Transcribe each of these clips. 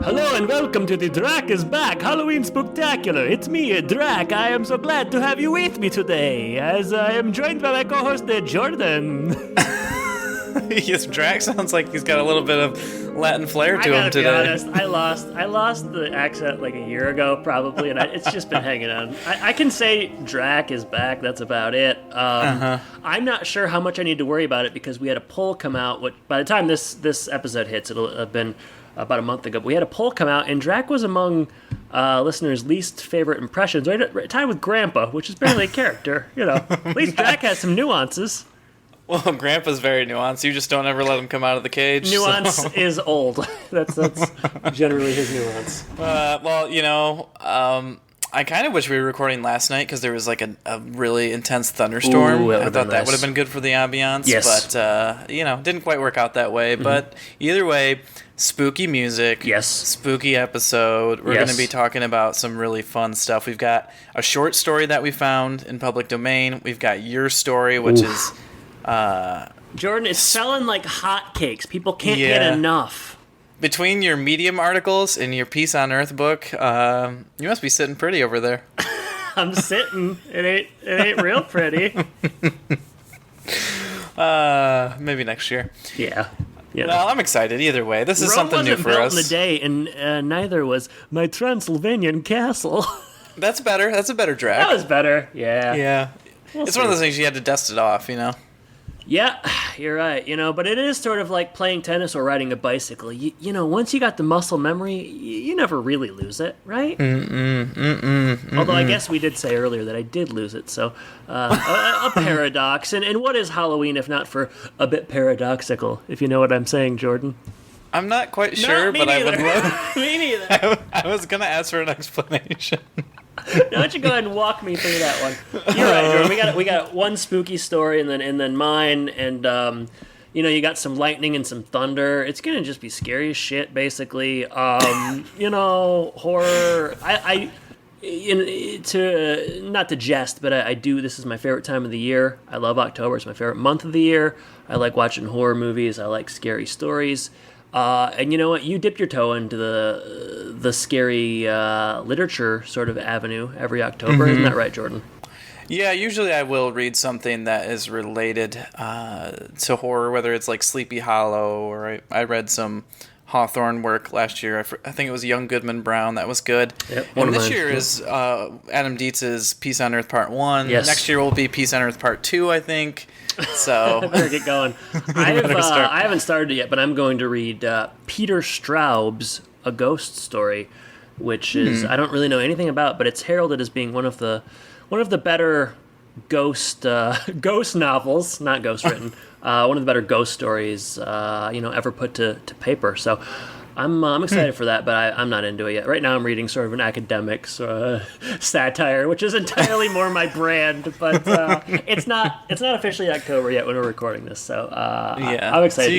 Hello and welcome to the Drac is Back Halloween Spooktacular. It's me, Drac. I am so glad to have you with me today, as I am joined by my co-host, Jordan. Yes, Drac sounds like he's got a little bit of Latin flair to him today. I gotta be honest, I lost the accent like a year ago, probably, and it's just been hanging on. I can say Drac is back, that's about it. I'm not sure how much I need to worry about it, because we had a poll come out, by the time this episode hits, it'll have been about a month ago, but we had a poll come out, and Drac was among listeners' least favorite impressions, right tied with Grandpa, which is barely a character, you know. At least Drac has some nuances. Well, Grandpa's very nuanced. You just don't ever let him come out of the cage. Nuance is old. That's generally his nuance. Well, you know, I kind of wish we were recording last night because there was like a really intense thunderstorm. I thought that would have been good for the ambiance. Yes. But, you know, didn't quite work out that way. Mm-hmm. But either way, spooky music. Yes. Spooky episode. We're going to be talking about some really fun stuff. We've got a short story that we found in public domain. We've got your story, which is... Jordan, it's selling like hotcakes. People can't get enough. Between your Medium articles and your Peace on Earth book, you must be sitting pretty over there. I'm sitting. It ain't real pretty. Maybe next year. Yeah. Well, I'm excited either way. This is Rome something new for wasn't us. built in a day, and neither was my Transylvanian castle. That's better. That's a better Drac. That was better. Yeah. Yeah. It's one of those things you had to dust it off, you know? Yeah, you're right, you know, but it is sort of like playing tennis or riding a bicycle. You know, once you got the muscle memory, you never really lose it, right? Although I guess we did say earlier that I did lose it, so a paradox. And what is Halloween if not for a bit paradoxical, if you know what I'm saying, Jordan? I'm not quite sure, but I would love... Me neither. I was going to ask for an explanation. Why don't you go ahead and walk me through that one? You're right, Jordan. We got one spooky story, and then mine, and you know, you got some lightning and some thunder. It's gonna just be scary as shit, basically. You know, horror. Not to jest, but I do. This is my favorite time of the year. I love October. It's my favorite month of the year. I like watching horror movies. I like scary stories. And you know what? You dip your toe into the scary literature sort of avenue every October. Isn't that right, Jordan? Yeah, usually I will read something that is related to horror, whether it's like Sleepy Hollow, or I read some Hawthorne work last year. I think it was Young Goodman Brown. That was good. Yep, and this year is Adam Dietz's Peace on Earth Part 1. Yes. Next year will be Peace on Earth Part 2, I think. So I better get going. I haven't started it yet, but I'm going to read Peter Straub's A Ghost Story, which is I don't really know anything about, but it's heralded as being one of the better ghost novels, not ghost written. One of the better ghost stories ever put to paper. So I'm excited for that, but I'm not into it yet. Right now I'm reading sort of an academic satire, which is entirely more my brand, but it's not officially October yet when we're recording this. So I'm excited. So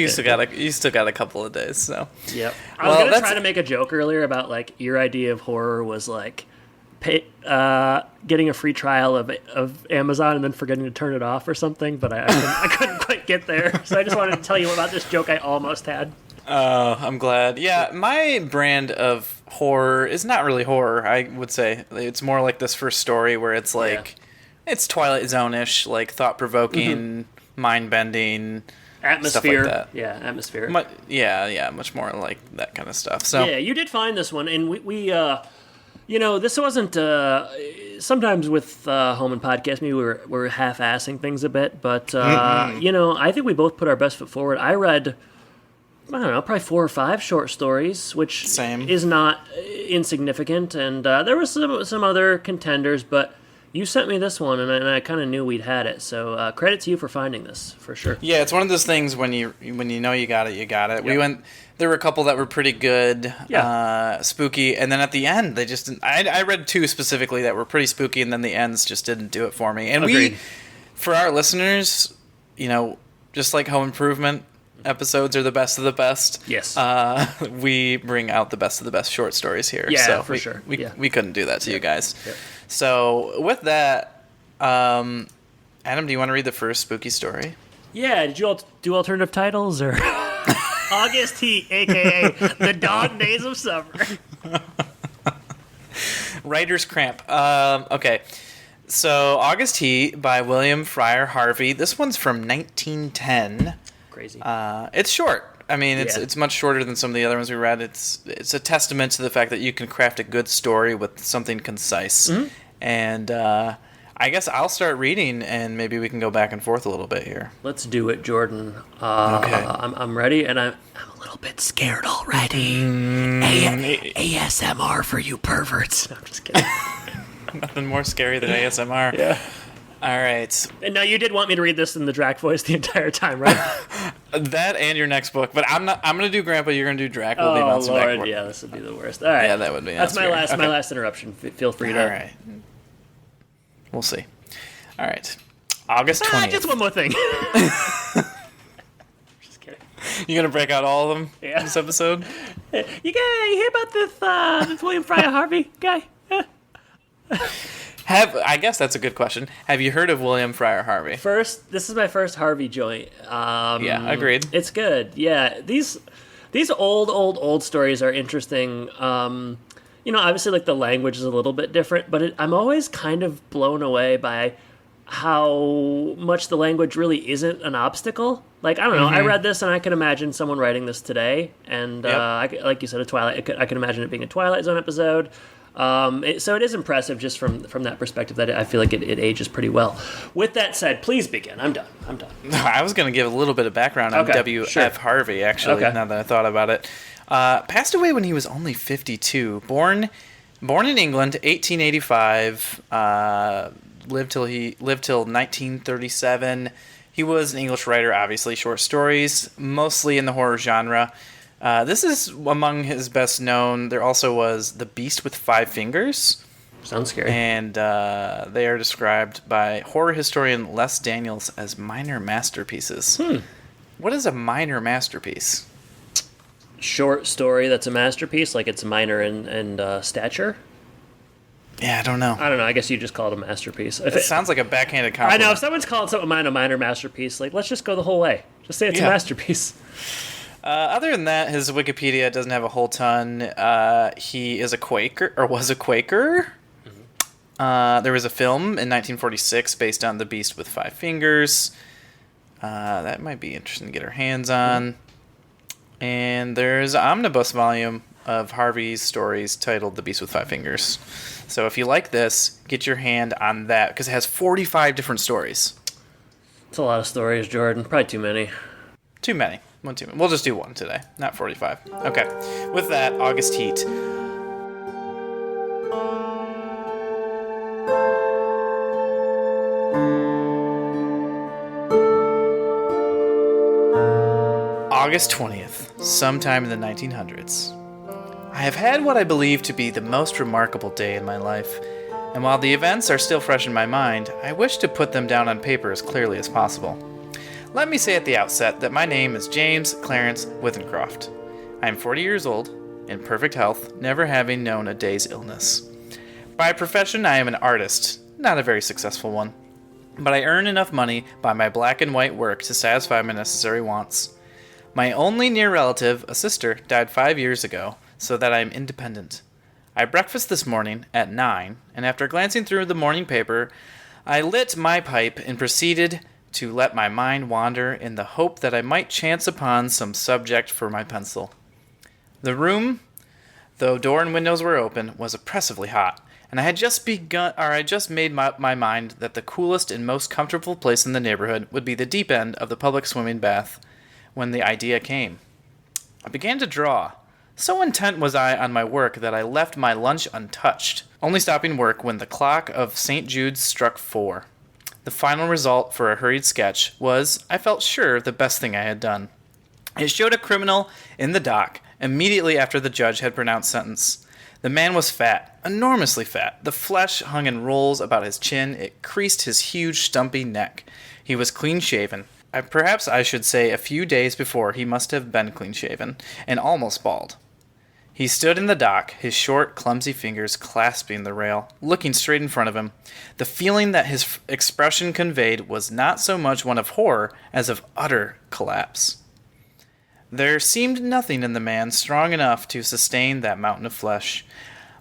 you still got a couple of days. So yep. I was gonna try to make a joke earlier about like your idea of horror was like getting a free trial of Amazon and then forgetting to turn it off or something, but I couldn't quite get there. So I just wanted to tell you about this joke I almost had. Oh, I'm glad. Yeah, my brand of horror is not really horror, I would say. It's more like this first story where it's like, it's Twilight Zone-ish, like thought-provoking, mind-bending, atmosphere. Stuff like that. Yeah, atmosphere. Much more like that kind of stuff. So yeah, you did find this one, and we this wasn't, sometimes with home and podcast, maybe we're half-assing things a bit, but, I think we both put our best foot forward. I read... I don't know, probably 4 or 5 short stories, which is not insignificant. And there was some other contenders, but you sent me this one, and I kind of knew we'd had it. So credit to you for finding this, for sure. Yeah, it's one of those things when you know you got it, you got it. Yep. There were a couple that were pretty good, spooky, and then at the end, they just didn't. I read 2 specifically that were pretty spooky, and then the ends just didn't do it for me. And Agreed. For our listeners, just like Home Improvement, episodes are the best of the best. Yes. We bring out the best of the best short stories here. Yeah, so for sure. We couldn't do that to you guys. Yep. So with that, Adam, do you want to read the first spooky story? Yeah, did you all do alternative titles or? August Heat, a.k.a. the dog days of summer. Writer's cramp. Okay. So, August Heat by William Fryer Harvey. This one's from 1910. Crazy. It's short. I mean, it's much shorter than some of the other ones we read. It's a testament to the fact that you can craft a good story with something concise. Mm-hmm. And I guess I'll start reading, and maybe we can go back and forth a little bit here. Let's do it, Jordan. Okay. I'm ready, and I'm a little bit scared already. ASMR for you perverts. No, I'm just kidding. Nothing more scary than ASMR. Yeah. All right. And now you did want me to read this in the Drac voice the entire time, right? That and your next book, but I'm gonna do Grandpa. You're gonna do Drac. We'll be bouncing back and forth. Yeah, this would be the worst. All right. Yeah, that would be. That's my last interruption. Feel free to. All right. We'll see. All right. August 20th. Just one more thing. Just kidding. You gonna break out all of them? Yeah. This episode. You hear about this William Fryer Harvey guy? I guess that's a good question. Have you heard of William Fryer Harvey? This is my first Harvey joint. Yeah, agreed. It's good. Yeah, these old stories are interesting. Obviously, like the language is a little bit different, but I'm always kind of blown away by how much the language really isn't an obstacle. Like, I don't know. Mm-hmm. I read this and I can imagine someone writing this today, and like you said, I can imagine it being a Twilight Zone episode. So it is impressive just from that perspective that I feel like it ages pretty well. With that said, please begin. I'm done. I was going to give a little bit of background on W.F. Harvey, actually, now that I thought about it. Passed away when he was only 52. Born in England, 1885. Lived till 1937. He was an English writer, obviously, short stories, mostly in the horror genre. This is among his best known. There also was The Beast with Five Fingers. Sounds scary. And they are described by horror historian Les Daniels as minor masterpieces. What is a minor masterpiece? Short story that's a masterpiece, like it's minor in stature. Yeah, I don't know. I guess you just call it a masterpiece. It sounds like a backhanded compliment. I know. If someone's calling something a minor masterpiece, like, let's just go the whole way. Just say it's a masterpiece. Other than that, his Wikipedia doesn't have a whole ton. He is a Quaker, or was a Quaker. Mm-hmm. There was a film in 1946 based on The Beast with Five Fingers. That might be interesting to get our hands on. Mm-hmm. And there's an omnibus volume of Harvey's stories titled The Beast with Five Fingers. So if you like this, get your hand on that, because it has 45 different stories. It's a lot of stories, Jordan. Probably too many. Too many. We'll just do one today, not 45. Okay. With that, August Heat. August 20th, sometime in the 1900s. I have had what I believe to be the most remarkable day in my life, and while the events are still fresh in my mind, I wish to put them down on paper as clearly as possible. Let me say at the outset that my name is James Clarence Withencroft. I am 40 years old, in perfect health, never having known a day's illness. By profession, I am an artist, not a very successful one, but I earn enough money by my black and white work to satisfy my necessary wants. My only near relative, a sister, died 5 years ago, so that I am independent. I breakfasted this morning at 9, and after glancing through the morning paper, I lit my pipe and proceeded to let my mind wander in the hope that I might chance upon some subject for my pencil. The room, though door and windows were open, was oppressively hot, and I had just made my mind that the coolest and most comfortable place in the neighborhood would be the deep end of the public swimming bath, when the idea came. I began to draw. So intent was I on my work that I left my lunch untouched, only stopping work when the clock of St. Jude's struck 4. The final result for a hurried sketch was, I felt sure, the best thing I had done. It showed a criminal in the dock immediately after the judge had pronounced sentence. The man was fat, enormously fat. The flesh hung in rolls about his chin. It creased his huge, stumpy neck. He was clean-shaven. Perhaps I should say a few days before he must have been clean-shaven, and almost bald. He stood in the dock, his short, clumsy fingers clasping the rail, looking straight in front of him. The feeling that his expression conveyed was not so much one of horror as of utter collapse. There seemed nothing in the man strong enough to sustain that mountain of flesh.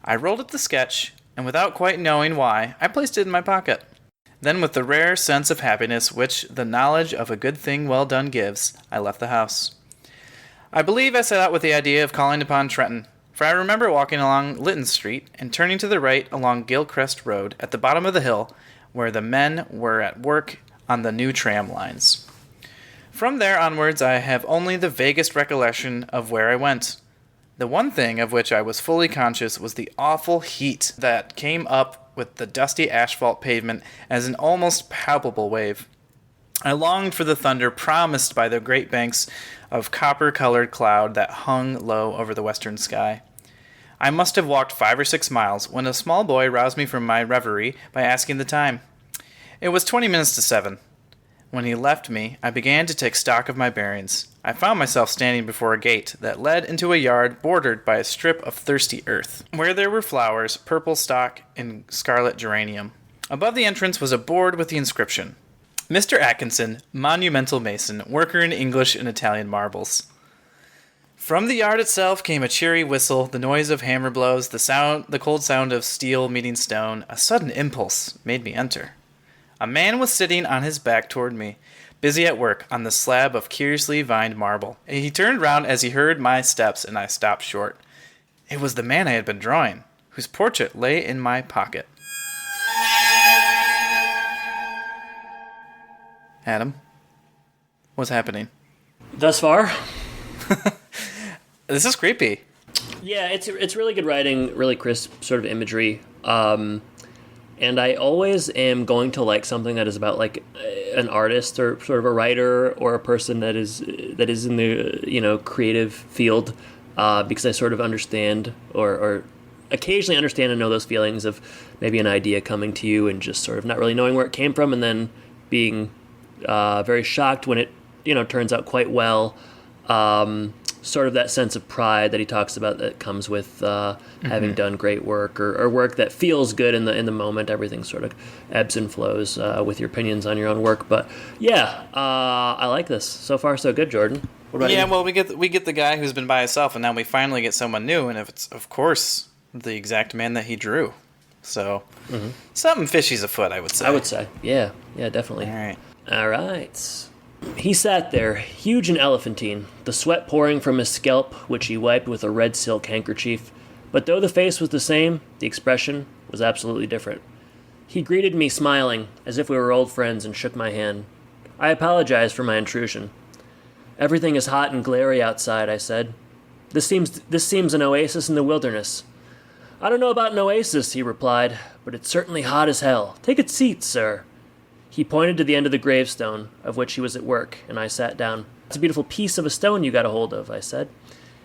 I rolled up the sketch, and without quite knowing why, I placed it in my pocket. Then, with the rare sense of happiness which the knowledge of a good thing well done gives, I left the house. I believe I set out with the idea of calling upon Trenton, for I remember walking along Lytton Street and turning to the right along Gilcrest Road at the bottom of the hill where the men were at work on the new tram lines. From there onwards I have only the vaguest recollection of where I went. The one thing of which I was fully conscious was the awful heat that came up with the dusty asphalt pavement as an almost palpable wave. I longed for the thunder promised by the great banks of copper-colored cloud that hung low over the western sky. I must have walked 5 or 6 miles when a small boy roused me from my reverie by asking the time. It was 20 minutes to 7. When he left me, I began to take stock of my bearings. I found myself standing before a gate that led into a yard bordered by a strip of thirsty earth, where there were flowers, purple stock, and scarlet geranium. Above the entrance was a board with the inscription, Mr. Atkinson, monumental mason, worker in English and Italian marbles. From the yard itself came a cheery whistle, the noise of hammer blows, the cold sound of steel meeting stone. A sudden impulse made me enter. A man was sitting on his back toward me, busy at work on the slab of curiously vined marble. He turned round as he heard my steps, and I stopped short. It was the man I had been drawing, whose portrait lay in my pocket. Adam, what's happening? Thus far? This is creepy. Yeah, it's really good writing, really crisp sort of imagery. And I always am going to like something that is about like an artist or sort of a writer or a person that is in the creative field, because I sort of understand or occasionally understand and know those feelings of maybe an idea coming to you and just sort of not really knowing where it came from and then being very shocked when it turns out quite well. Sort of that sense of pride that he talks about that comes with having done great work or work that feels good in the moment. Everything sort of ebbs and flows with your opinions on your own work. But yeah, I like this. So far, so good, Jordan. What about you? Well, we get the guy who's been by himself, and now we finally get someone new, and if it's, of course, the exact man that he drew. So something fishy's afoot, I would say. I would say. Yeah, definitely. All right. He sat there, huge and elephantine, the sweat pouring from his scalp, which he wiped with a red silk handkerchief. But though the face was the same, the expression was absolutely different. He greeted me smiling, as if we were old friends, and shook my hand. I apologized for my intrusion. Everything is hot and glary outside, I said. This seems an oasis in the wilderness. I don't know about an oasis, he replied, but it's certainly hot as hell. Take a seat, sir. He pointed to the end of the gravestone, of which he was at work, and I sat down. It's a beautiful piece of a stone you got a hold of, I said.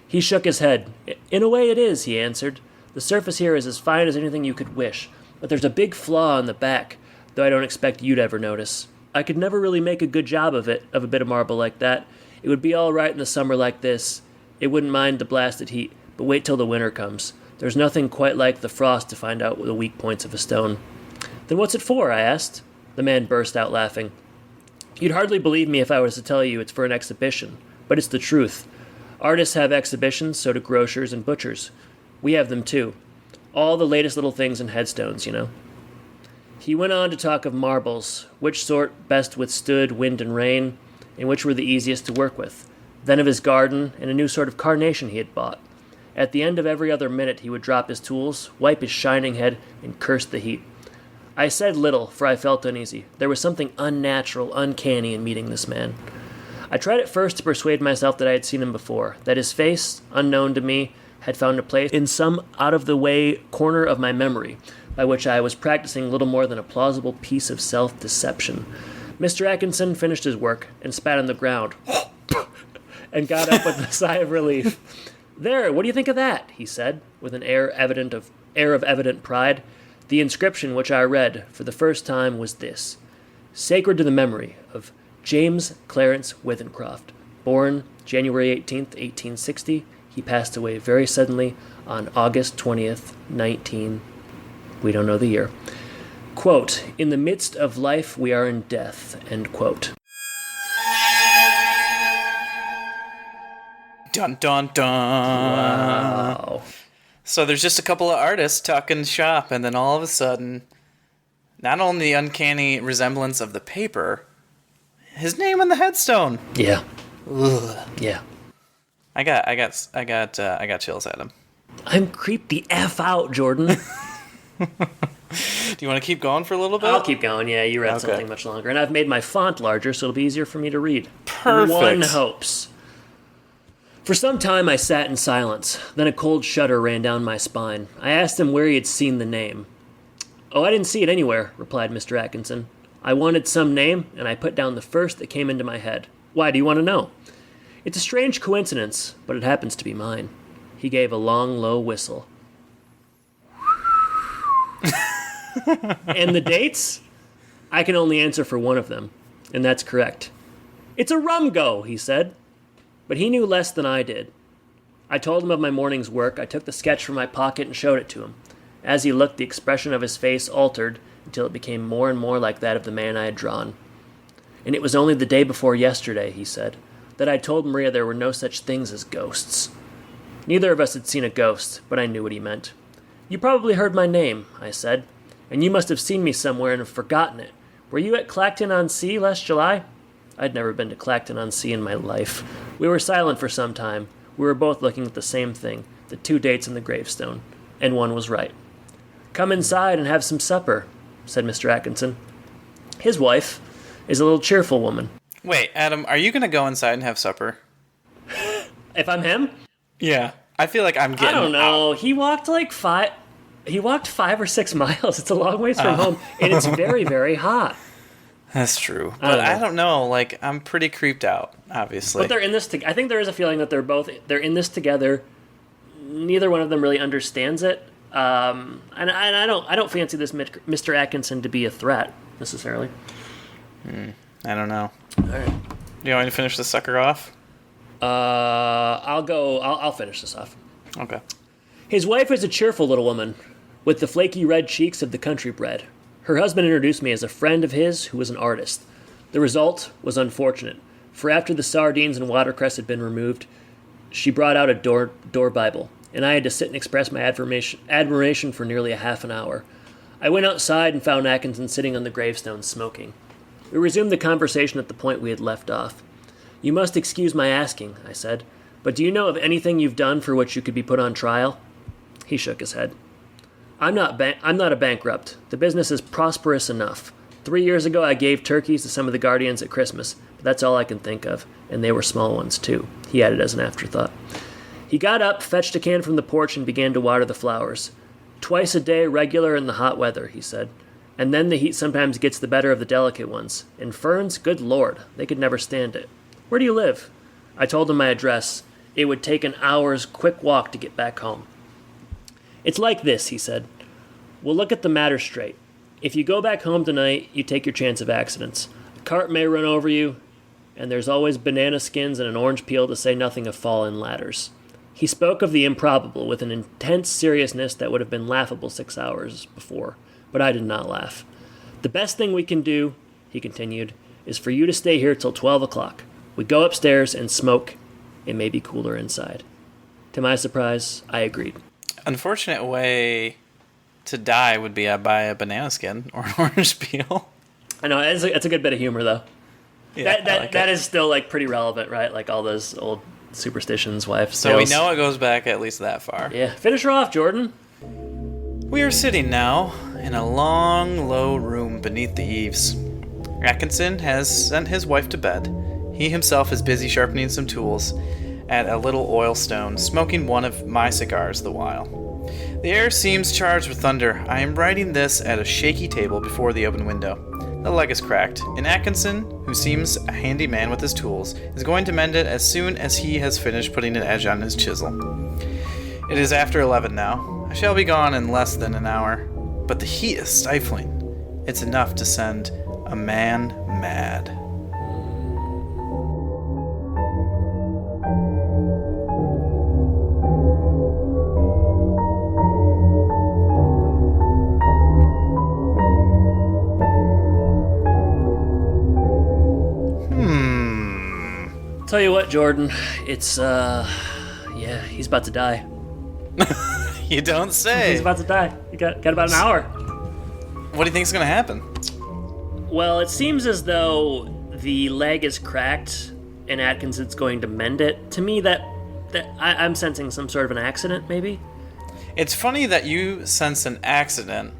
He shook his head. In a way it is, he answered. The surface here is as fine as anything you could wish, but there's a big flaw in the back, though I don't expect you'd ever notice. I could never really make a good job of a bit of marble like that. It would be all right in the summer like this. It wouldn't mind the blasted heat, but wait till the winter comes. There's nothing quite like the frost to find out the weak points of a stone. Then what's it for, I asked. The man burst out laughing. You'd hardly believe me if I was to tell you it's for an exhibition, but it's the truth. Artists have exhibitions, so do grocers and butchers. We have them too. All the latest little things in headstones, He went on to talk of marbles, which sort best withstood wind and rain, and which were the easiest to work with. Then of his garden and a new sort of carnation he had bought. At the end of every other minute he would drop his tools, wipe his shining head, and curse the heat. I said little, for I felt uneasy. There was something unnatural, uncanny in meeting this man. I tried at first to persuade myself that I had seen him before, that his face, unknown to me, had found a place in some out-of-the-way corner of my memory, by which I was practicing little more than a plausible piece of self-deception. Mr. Atkinson finished his work and spat on the ground, and got up with a sigh of relief. There, what do you think of that? He said, with an air of evident pride. The inscription which I read for the first time was this: Sacred to the memory of James Clarence Withencroft, born January 18th, 1860. He passed away very suddenly on August 20th, we don't know the year. Quote, in the midst of life we are in death, end quote. Dun, dun, dun. Wow. So there's just a couple of artists talking shop, and then all of a sudden, not only the uncanny resemblance of the paper, his name on the headstone. Yeah. Ugh. Yeah. I got chills at him. I'm creeped the F out, Jordan. Do you want to keep going for a little bit? I'll keep going. Yeah, you read Okay. something much longer. And I've made my font larger so it'll be easier for me to read. Perfect. One hopes. For some time I sat in silence. Then a cold shudder ran down my spine. I asked him where he had seen the name. "Oh, I didn't see it anywhere," replied Mr. Atkinson. "I wanted some name, and I put down the first that came into my head. Why do you want to know?" "It's a strange coincidence, but it happens to be mine." He gave a long, low whistle. "And the dates?" "I can only answer for one of them, and that's correct." "It's a rum go," he said. But he knew less than I did. I told him of my morning's work. I took the sketch from my pocket and showed it to him. As he looked, the expression of his face altered until it became more and more like that of the man I had drawn. "And it was only the day before yesterday," he said, "that I told Maria there were no such things as ghosts." Neither of us had seen a ghost, but I knew what he meant. "You probably heard my name," I said, "and you must have seen me somewhere and have forgotten it. Were you at Clacton-on-Sea last July?" I'd never been to Clacton-on-Sea in my life. We were silent for some time. We were both looking at the same thing, the 2 dates in the gravestone, and one was right. "Come inside and have some supper," said Mr. Atkinson. His wife is a little cheerful woman. Wait, Adam, are you going to go inside and have supper? If I'm him? Yeah. I feel like I'm getting I don't know. out. He walked 5 or 6 miles. It's a long ways from home, and it's very, very hot. That's true. I But don't know. I don't know. Like, I'm pretty creeped out, obviously. But they're in this. I think there is a feeling that they're in this together. Neither one of them really understands it, and I don't fancy this Mr. Atkinson to be a threat necessarily. I don't know. All right. Do you want me to finish this sucker off? I'll go. I'll finish this off. Okay. His wife is a cheerful little woman, with the flaky red cheeks of the country bred. Her husband introduced me as a friend of his who was an artist. The result was unfortunate, for after the sardines and watercress had been removed, she brought out a door Bible, and I had to sit and express my admiration for nearly a half an hour. I went outside and found Atkinson sitting on the gravestone smoking. We resumed the conversation at the point we had left off. "You must excuse my asking," I said, "but do you know of anything you've done for which you could be put on trial?" He shook his head. I'm not a bankrupt. The business is prosperous enough. 3 years ago I gave turkeys to some of the guardians at Christmas, but that's all I can think of, and they were small ones too," he added as an afterthought. He got up, fetched a can from the porch, and began to water the flowers. "Twice a day regular in the hot weather," he said. "And then the heat sometimes gets the better of the delicate ones. And ferns, good Lord, they could never stand it. Where do you live?" I told him my address. It would take an hour's quick walk to get back home. "It's like this," he said. "We'll look at the matter straight. If you go back home tonight, you take your chance of accidents. A cart may run over you, and there's always banana skins and an orange peel, to say nothing of fallen ladders." He spoke of the improbable with an intense seriousness that would have been laughable 6 hours before, but I did not laugh. "The best thing we can do," he continued, "is for you to stay here till 12 o'clock. We go upstairs and smoke. It may be cooler inside." To my surprise, I agreed. Unfortunate way to die would be by a banana skin or an orange peel. I know, it's a good bit of humor, though. Yeah, That is still, like, pretty relevant, right? Like, all those old superstitions, wives' So we tales. know it goes back at least that far. Yeah, finish her off, Jordan. We are sitting now in a long, low room beneath the eaves. Atkinson has sent his wife to bed. He himself is busy sharpening some tools at a little oil stone, smoking one of my cigars the while. The air seems charged with thunder. I am writing this at a shaky table before the open window. The leg is cracked, and Atkinson, who seems a handy man with his tools, is going to mend it as soon as he has finished putting an edge on his chisel. It is after 11 now. I shall be gone in less than an hour, but the heat is stifling. It's enough to send a man mad. Tell you what, Jordan, it's He's about to die. You don't say. He's about to die. You got about an hour. What do you think is going to happen? Well, it seems as though the leg is cracked and Atkinson's going to mend it. To me, I'm sensing some sort of an accident, maybe? It's funny that you sense an accident.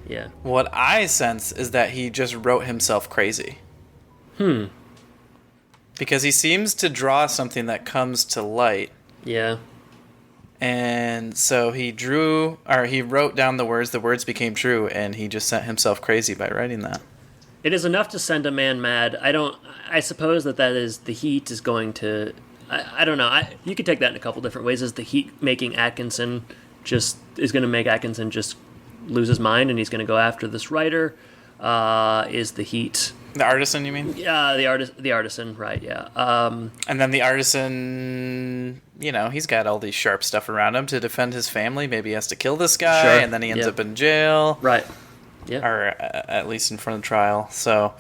Yeah. What I sense is that he just wrote himself crazy. Because he seems to draw something that comes to light. Yeah. And so he wrote down the words became true, and he just sent himself crazy by writing that. It is enough to send a man mad. I suppose that is the heat is going to, I don't know. You could take that in a couple different ways. Is the heat making Atkinson is going to make Atkinson just lose his mind and he's going to go after this writer? Is the heat... The artisan, you mean? Yeah, the artisan, right, yeah. And then the artisan, he's got all these sharp stuff around him to defend his family. Maybe he has to kill this guy, sure. And then he ends up in jail. Right, yeah. Or at least in front of trial, so...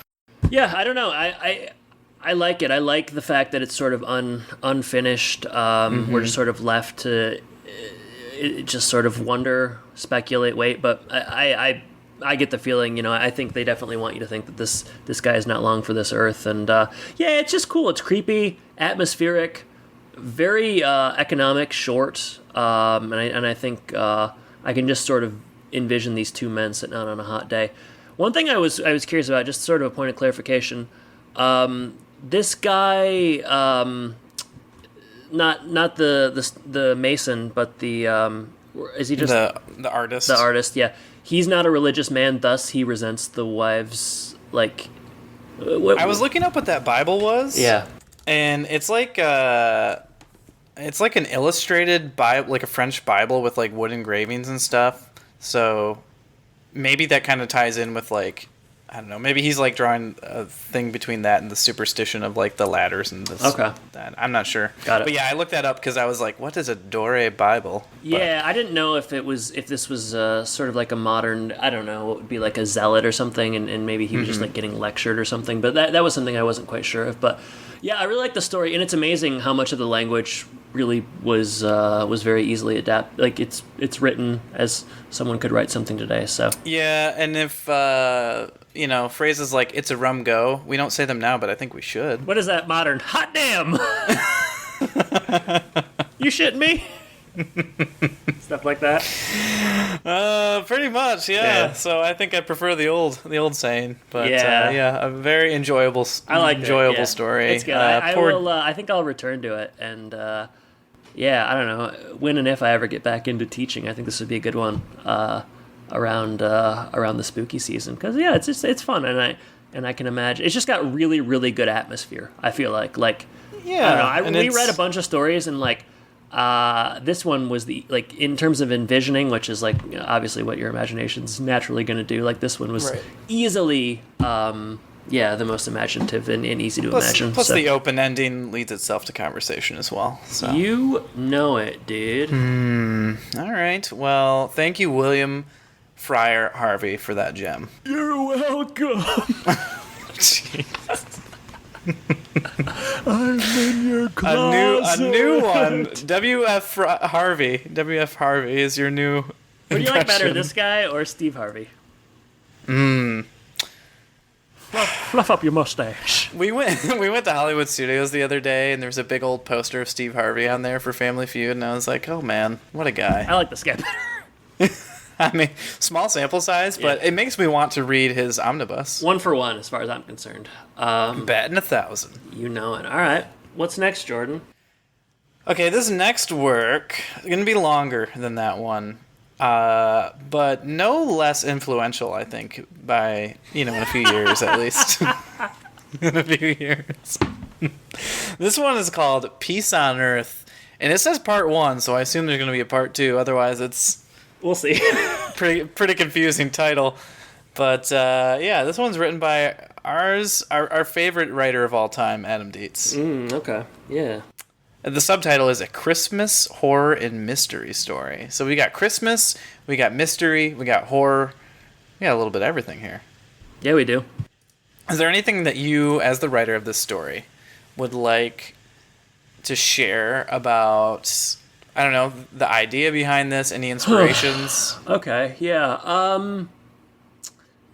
Yeah, I don't know. I like it. I like the fact that it's sort of unfinished. We're just sort of left to just sort of wonder, speculate, wait. But I get the feeling, I think they definitely want you to think that this guy is not long for this earth. And it's just cool. It's creepy, atmospheric, very economic, short. And I think I can just sort of envision these two men sitting out on a hot day. One thing I was curious about, just sort of a point of clarification. This guy, not the Mason, but the is he just the artist? The artist, yeah. He's not a religious man, thus he resents the wives. Like, I was looking up what that Bible was. Yeah, and it's like an illustrated Bible, like a French Bible with like wood engravings and stuff. So maybe that kind of ties in with like, I don't know, maybe he's like drawing a thing between that and the superstition of like the ladders and this. Okay. That. I'm not sure. Got it. But yeah, I looked that up because I was like, what is a Dore Bible? Yeah, I didn't know if this was sort of like a modern, I don't know, what would be like a zealot or something, and maybe he was just like getting lectured or something. But that was something I wasn't quite sure of. But yeah, I really like the story, and it's amazing how much of the language really was very easily adapted. Like it's written as someone could write something today. So yeah, and if phrases like "it's a rum go," we don't say them now, but I think we should. What is that modern? Hot damn! You shitting me? Stuff like that. Pretty much, yeah. So I think I prefer the old saying, but a very enjoyable story. It's good. I think I'll return to it, and I don't know when and if I ever get back into teaching. I think this would be a good one around the spooky season, because it's fun, and I can imagine it's just got really, really good atmosphere. I feel like I don't know. We read a bunch of stories, and this one was in terms of envisioning, which is obviously what your imagination's naturally going to do. Like this one was easily the most imaginative and easy to imagine. Plus the open ending leads itself to conversation as well. So. You know it, dude. All right. Well, thank you, William Friar Harvey, for that gem. You're welcome. I'm in your closet. A new one. W.F. Harvey. W.F. Harvey is your new What do you like better, this guy or Steve Harvey? Fluff up your mustache. We went to Hollywood Studios the other day, and there was a big old poster of Steve Harvey on there for Family Feud, and I was like, oh man, what a guy. I like this guy better. I mean, small sample size, but it makes me want to read his omnibus. 1 for 1, as far as I'm concerned. Batting 1,000. You know it. All right. What's next, Jordan? Okay, this next work is going to be longer than that one, but no less influential, I think, by, in a few years at least. In a few years. This one is called Peace on Earth, and it says part 1, so I assume there's going to be a part 2. Otherwise, it's... We'll see. pretty confusing title. But, this one's written by our favorite writer of all time, Adam Dietz. Okay, yeah. The subtitle is A Christmas Horror and Mystery Story. So we got Christmas, we got mystery, we got horror. We got a little bit of everything here. Yeah, we do. Is there anything that you, as the writer of this story, would like to share about I don't know, the idea behind this, any inspirations? Okay, yeah.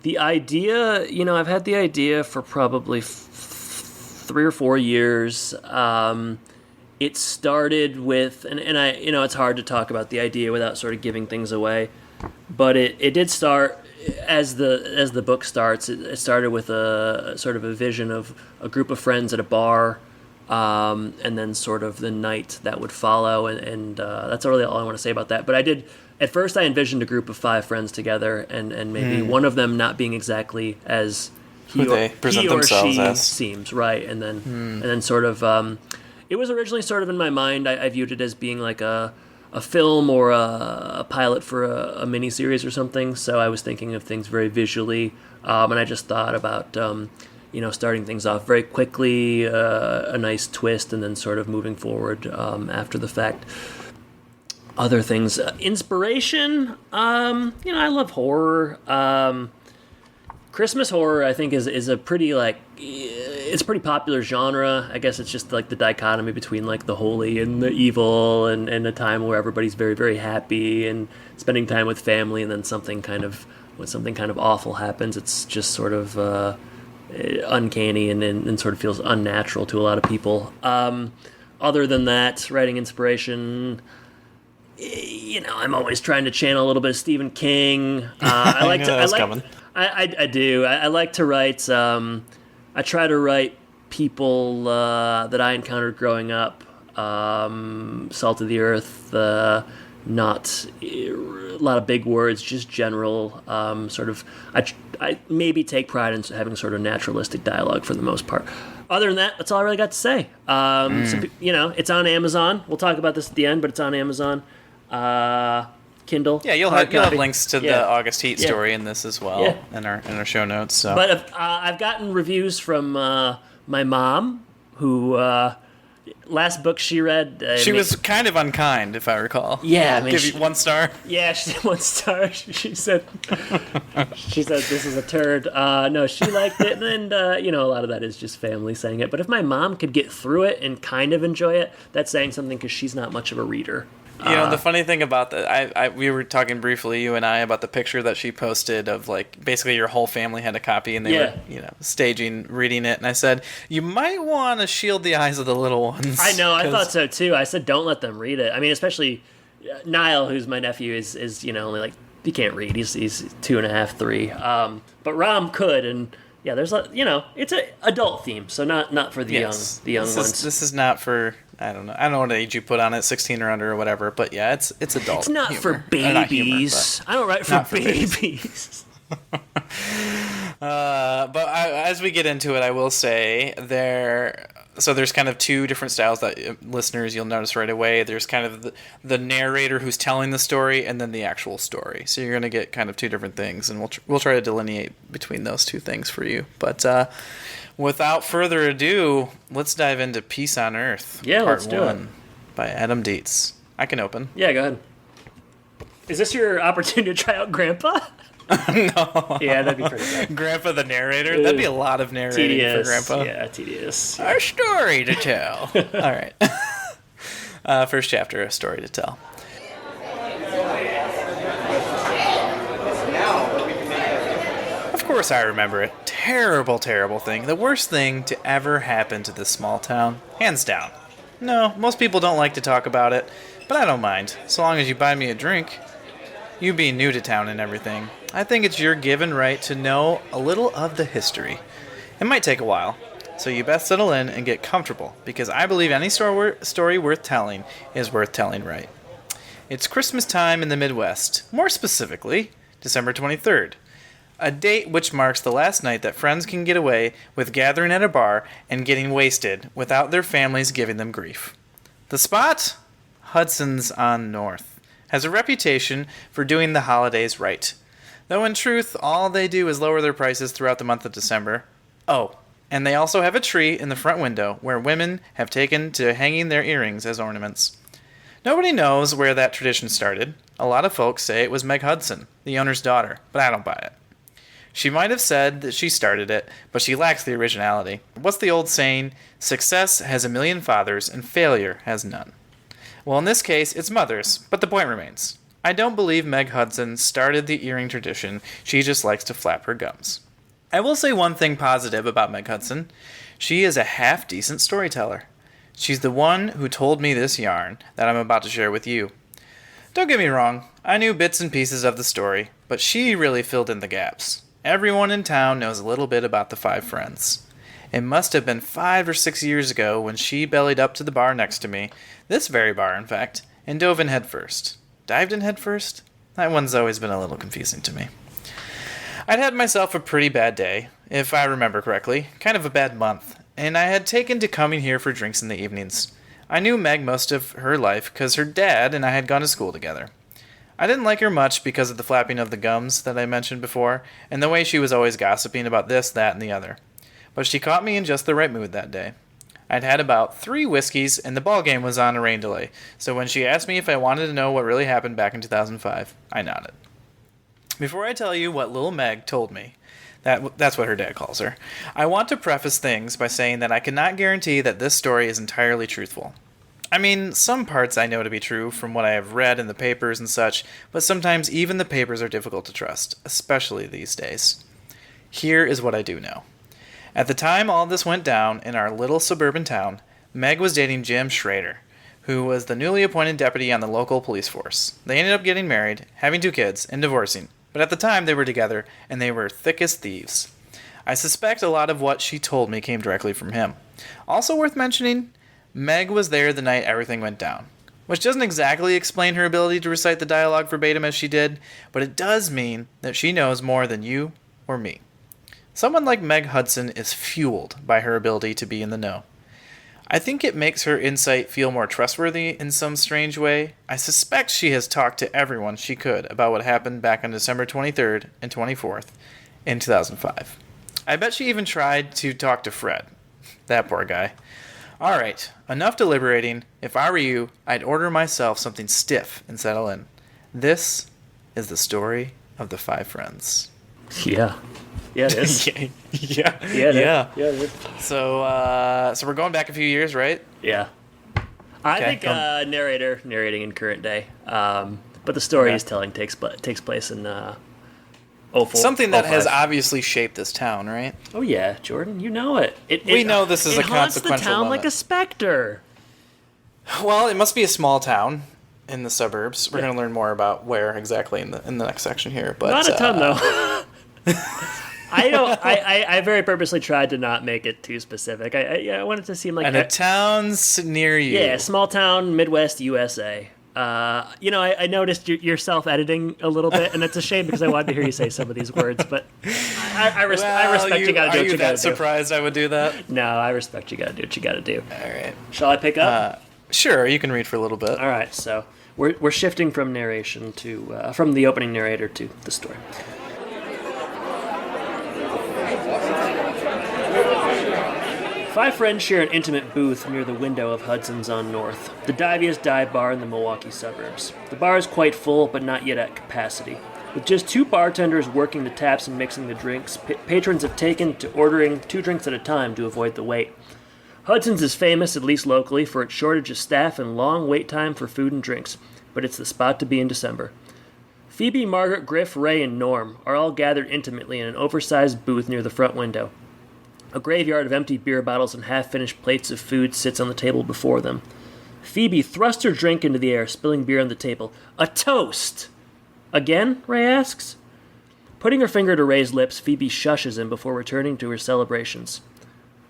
The idea, I've had the idea for probably 3 or 4 years. It started with, and I, it's hard to talk about the idea without sort of giving things away, but it did start as the book starts. It started with a sort of a vision of a group of friends at a bar, and then sort of the night that would follow, and that's really all I want to say about that. But at first I envisioned a group of 5 friends together, and maybe one of them not being exactly as he or she seems, right, and then sort of it was originally sort of in my mind. I viewed it as being like a film or a pilot for a miniseries or something. So I was thinking of things very visually, and I just thought about starting things off very quickly, a nice twist, and then sort of moving forward after the fact. Other things, inspiration. I love horror. Christmas horror, I think, is a pretty it's a pretty popular genre. I guess it's just like the dichotomy between like the holy and the evil, and a time where everybody's very, very happy and spending time with family, and then when something kind of awful happens, it's just sort of uncanny and sort of feels unnatural to a lot of people. Other than that, writing inspiration. I'm always trying to channel a little bit of Stephen King. I do. I like to write. I try to write people that I encountered growing up. Salt of the earth. Not a lot of big words, just general. Sort of. I maybe take pride in having sort of naturalistic dialogue for the most part. Other than that, that's all I really got to say. So, it's on Amazon. We'll talk about this at the end, but it's on Amazon. Kindle. Yeah, you'll have links to the August Heat story in this as well in our show notes. So. But I've gotten reviews from my mom, who last book she read. She was kind of unkind, if I recall. Yeah, give you 1 star. Yeah, she said 1 star. She said this is a turd. No, she liked it, and a lot of that is just family saying it. But if my mom could get through it and kind of enjoy it, that's saying something because she's not much of a reader. The funny thing about that, we were talking briefly, you and I, about the picture that she posted of, like, basically your whole family had a copy and they were, staging, reading it. And I said, you might want to shield the eyes of the little ones. I know, I thought so too. I said, don't let them read it. I mean, especially Niall, who's my nephew, is only like, he can't read. He's 2.5, 3. But Ram could, and yeah, there's it's an adult theme, so not for the young ones. This is not for. I don't know what age you put on it, 16 or under or whatever, but yeah, it's adult. It's not humor. for babies. Not humor, I don't write for babies. But as we get into it, I will say there's kind of 2 different styles that listeners you'll notice right away. There's kind of the narrator who's telling the story, and then the actual story. So you're going to get kind of 2 different things, and we'll try to delineate between those 2 things for you. But without further ado, let's dive into Peace on Earth. Yeah, Part let's do 1 it. by Adam Dietz. I can open. Yeah, go ahead. Is this your opportunity to try out Grandpa? No. Yeah, that'd be pretty good. Grandpa the narrator? That'd be a lot of narrating tedious. for Grandpa. Yeah, tedious. Our story to tell. All right. First chapter, a story to tell. Of course I remember it. Terrible, terrible thing. The worst thing to ever happen to this small town. Hands down. No, most people don't like to talk about it, but I don't mind, so long as you buy me a drink. You being new to town and everything, I think it's your given right to know a little of the history. It might take a while, so you best settle in and get comfortable, because I believe any story worth telling is worth telling right. It's Christmas time in the Midwest, more specifically, December 23rd, a date which marks the last night that friends can get away with gathering at a bar and getting wasted without their families giving them grief. The spot? Hudson's on North has a reputation for doing the holidays right, though in truth all they do is lower their prices throughout the month of December. Oh, and they also have a tree in the front window where women have taken to hanging their earrings as ornaments. Nobody knows where that tradition started. A lot of folks say it was Meg Hudson, the owner's daughter, but I don't buy it. She might have said that she started it, but she lacks the originality. What's the old saying? Success has a million fathers and failure has none. Well, in this case, it's mothers, but the point remains. I don't believe Meg Hudson started the earring tradition. She just likes to flap her gums. I will say one thing positive about Meg Hudson. She is a half-decent storyteller. She's the one who told me this yarn that I'm about to share with you. Don't get me wrong, I knew bits and pieces of the story, but she really filled in the gaps. Everyone in town knows a little bit about the five friends. It must have been 5 or 6 years ago when she bellied up to the bar next to me, this very bar in fact, and dove in headfirst. Dived in headfirst? That one's always been a little confusing to me. I'd had myself a pretty bad day, if I remember correctly, kind of a bad month, and I had taken to coming here for drinks in the evenings. I knew Meg most of her life because her dad and I had gone to school together. I didn't like her much because of the flapping of the gums that I mentioned before, and the way she was always gossiping about this, that, and the other. But she caught me in just the right mood that day. I'd had about 3 whiskeys, and the ball game was on a rain delay, so when she asked me if I wanted to know what really happened back in 2005, I nodded. Before I tell you what little Meg told me, that's what her dad calls her, I want to preface things by saying that I cannot guarantee that this story is entirely truthful. I mean, some parts I know to be true from what I have read in the papers and such, but sometimes even the papers are difficult to trust, especially these days. Here is what I do know. At the time all this went down in our little suburban town, Meg was dating Jim Schrader, who was the newly appointed deputy on the local police force. They ended up getting married, having 2 kids, and divorcing, but at the time they were together, and they were thick as thieves. I suspect a lot of what she told me came directly from him. Also worth mentioning, Meg was there the night everything went down, which doesn't exactly explain her ability to recite the dialogue verbatim as she did, but it does mean that she knows more than you or me. Someone like Meg Hudson is fueled by her ability to be in the know. I think it makes her insight feel more trustworthy in some strange way. I suspect she has talked to everyone she could about what happened back on December 23rd and 24th in 2005. I bet she even tried to talk to Fred. That poor guy. Alright, enough deliberating. If I were you, I'd order myself something stiff and settle in. This is the story of the 5 friends. Yeah. Yeah, it is. Yeah. So we're going back a few years, right? Yeah. I think narrating in current day. But the story he's telling takes place in 04. Something that has obviously shaped this town, right? Oh yeah, Jordan, you know it. We know this is a consequential It haunts the town moment. like a specter. Well, it must be a small town in the suburbs. We're going to learn more about where exactly in the next section here. But not a ton though. I very purposely tried to not make it too specific. I wanted to seem like and a town's near you. Yeah, small town, Midwest USA. I noticed yourself editing a little bit, and it's a shame because I wanted to hear you say some of these words. But I respect you. Got to do what you got to do. Are you that surprised I would do that? No, I respect you. Got to do what you got to do. All right. Shall I pick up? Sure. You can read for a little bit. All right. So we're shifting from narration to from the opening narrator to the story. Five friends share an intimate booth near the window of Hudson's on North, the diviest dive bar in the Milwaukee suburbs. The bar is quite full, but not yet at capacity. With just 2 bartenders working the taps and mixing the drinks, patrons have taken to ordering 2 drinks at a time to avoid the wait. Hudson's is famous, at least locally, for its shortage of staff and long wait time for food and drinks, but it's the spot to be in December. Phoebe, Margaret, Griff, Ray, and Norm are all gathered intimately in an oversized booth near the front window. A graveyard of empty beer bottles and half-finished plates of food sits on the table before them. Phoebe thrusts her drink into the air, spilling beer on the table. A toast! Again? Ray asks. Putting her finger to Ray's lips, Phoebe shushes him before returning to her celebrations.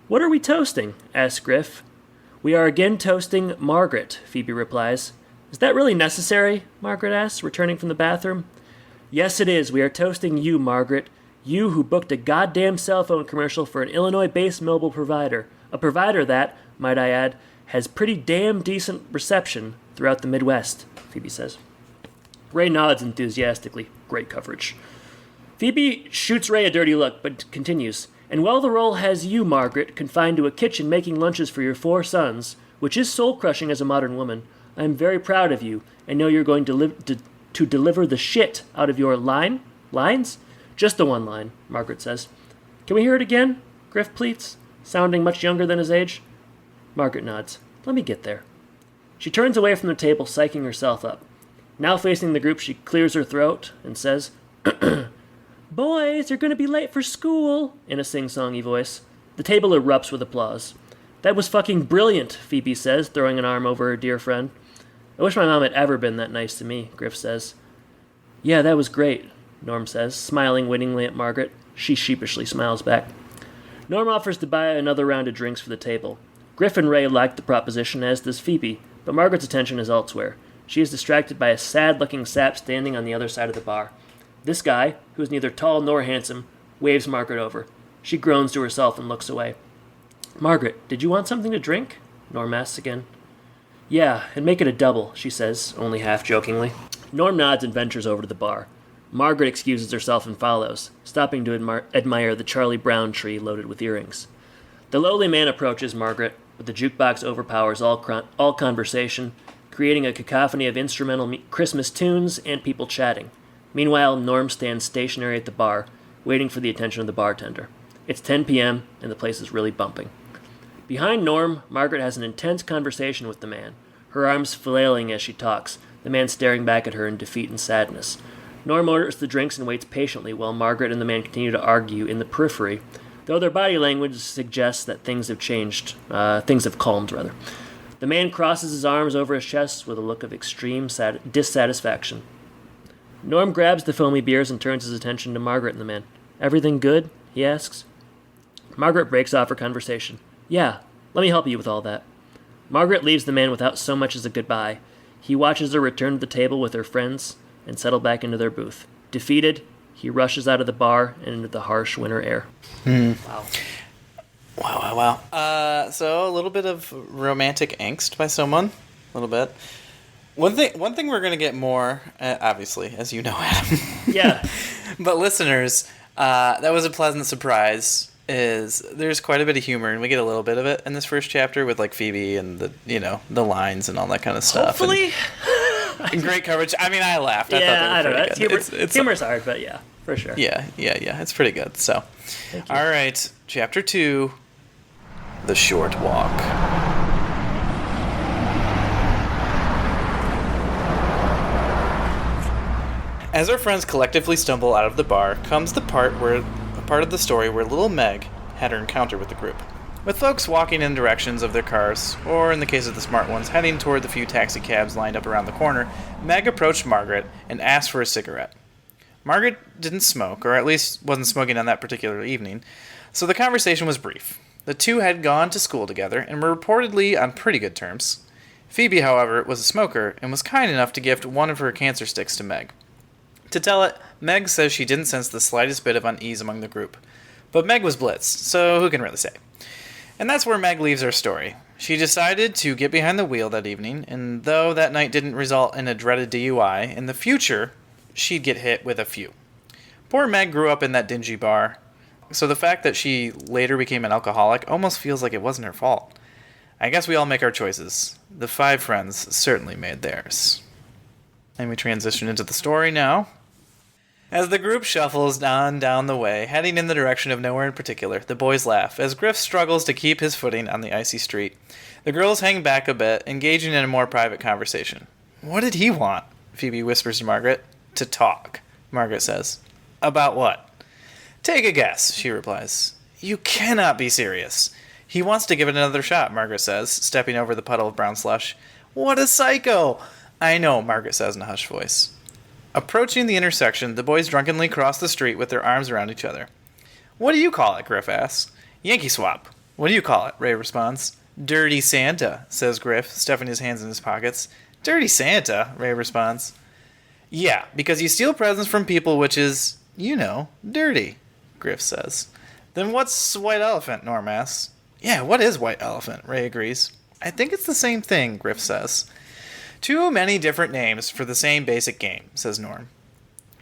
What are we toasting? asks Griff. We are again toasting Margaret, Phoebe replies. Is that really necessary? Margaret asks, returning from the bathroom. Yes, it is. We are toasting you, Margaret. You who booked a goddamn cell phone commercial for an Illinois-based mobile provider. A provider that, might I add, has pretty damn decent reception throughout the Midwest, Phoebe says. Ray nods enthusiastically. Great coverage. Phoebe shoots Ray a dirty look, but continues. And while the role has you, Margaret, confined to a kitchen making lunches for your 4 sons, which is soul-crushing as a modern woman, I am very proud of you, and know you're going to deliver the shit out of your lines? Just the one line, Margaret says. Can we hear it again? Griff pleads, sounding much younger than his age. Margaret nods. Let me get there. She turns away from the table, psyching herself up. Now facing the group, she clears her throat and says, "Boys, you're going to be late for school," in a sing-songy voice. The table erupts with applause. "That was fucking brilliant," Phoebe says, throwing an arm over her dear friend. "I wish my mom had ever been that nice to me," Griff says. "Yeah, that was great," Norm says, smiling winningly at Margaret. She sheepishly smiles back. Norm offers to buy another round of drinks for the table. Griff and Ray like the proposition, as does Phoebe, but Margaret's attention is elsewhere. She is distracted by a sad-looking sap standing on the other side of the bar. This guy, who is neither tall nor handsome, waves Margaret over. She groans to herself and looks away. "Margaret, did you want something to drink?" Norm asks again. "Yeah, and make it a double," she says, only half jokingly. Norm nods and ventures over to the bar. Margaret excuses herself and follows, stopping to admire the Charlie Brown tree loaded with earrings. The lowly man approaches Margaret, but the jukebox overpowers all conversation, creating a cacophony of instrumental Christmas tunes and people chatting. Meanwhile, Norm stands stationary at the bar, waiting for the attention of the bartender. It's 10 p.m., and the place is really bumping. Behind Norm, Margaret has an intense conversation with the man, her arms flailing as she talks, the man staring back at her in defeat and sadness. Norm orders the drinks and waits patiently while Margaret and the man continue to argue in the periphery, though their body language suggests that things have calmed. The man crosses his arms over his chest with a look of extreme dissatisfaction. Norm grabs the foamy beers and turns his attention to Margaret and the man. "Everything good?" he asks. Margaret breaks off her conversation. "Yeah, let me help you with all that." Margaret leaves the man without so much as a goodbye. He watches her return to the table with her friends and settle back into their booth. Defeated, he rushes out of the bar and into the harsh winter air. Wow. Wow. So a little bit of romantic angst by someone. A little bit. One thing we're going to get more, obviously, as you know, Adam. Yeah. But listeners, that was a pleasant surprise. Is there's quite a bit of humor, and we get a little bit of it in this first chapter with like Phoebe and the lines and all that kind of stuff. Hopefully. And great coverage. I mean, I laughed. Yeah, I thought they were pretty good. Humor's hard, but yeah, for sure. Yeah. It's pretty good. So, all right, chapter 2, The Short Walk. As our friends collectively stumble out of the bar, comes the part of the story where little Meg had her encounter with the group. With folks walking in directions of their cars, or in the case of the smart ones, heading toward the few taxi cabs lined up around the corner, Meg approached Margaret and asked for a cigarette. Margaret didn't smoke, or at least wasn't smoking on that particular evening, so the conversation was brief. The two had gone to school together and were reportedly on pretty good terms. Phoebe, however, was a smoker and was kind enough to gift one of her cancer sticks to Meg. To tell it, Meg says she didn't sense the slightest bit of unease among the group. But Meg was blitzed, so who can really say? And that's where Meg leaves her story. She decided to get behind the wheel that evening, and though that night didn't result in a dreaded DUI, in the future, she'd get hit with a few. Poor Meg grew up in that dingy bar, so the fact that she later became an alcoholic almost feels like it wasn't her fault. I guess we all make our choices. The 5 friends certainly made theirs. And we transition into the story now. As the group shuffles down the way, heading in the direction of nowhere in particular, the boys laugh as Griff struggles to keep his footing on the icy street. The girls hang back a bit, engaging in a more private conversation. "What did he want?" Phoebe whispers to Margaret. "To talk," Margaret says. "About what?" "Take a guess," she replies. "You cannot be serious." "He wants to give it another shot," Margaret says, stepping over the puddle of brown slush. "What a psycho!" "I know," Margaret says in a hushed voice. Approaching the intersection, the boys drunkenly cross the street with their arms around each other. "What do you call it?" Griff asks. "Yankee swap." "What do you call it?" Ray responds. "Dirty Santa," says Griff, stuffing his hands in his pockets. "Dirty Santa," Ray responds. "Yeah, because you steal presents from people, which is, dirty," Griff says. "Then what's white elephant?" Norm asks. "Yeah, what is white elephant?" Ray agrees. "I think it's the same thing," Griff says. "Too many different names for the same basic game," says Norm.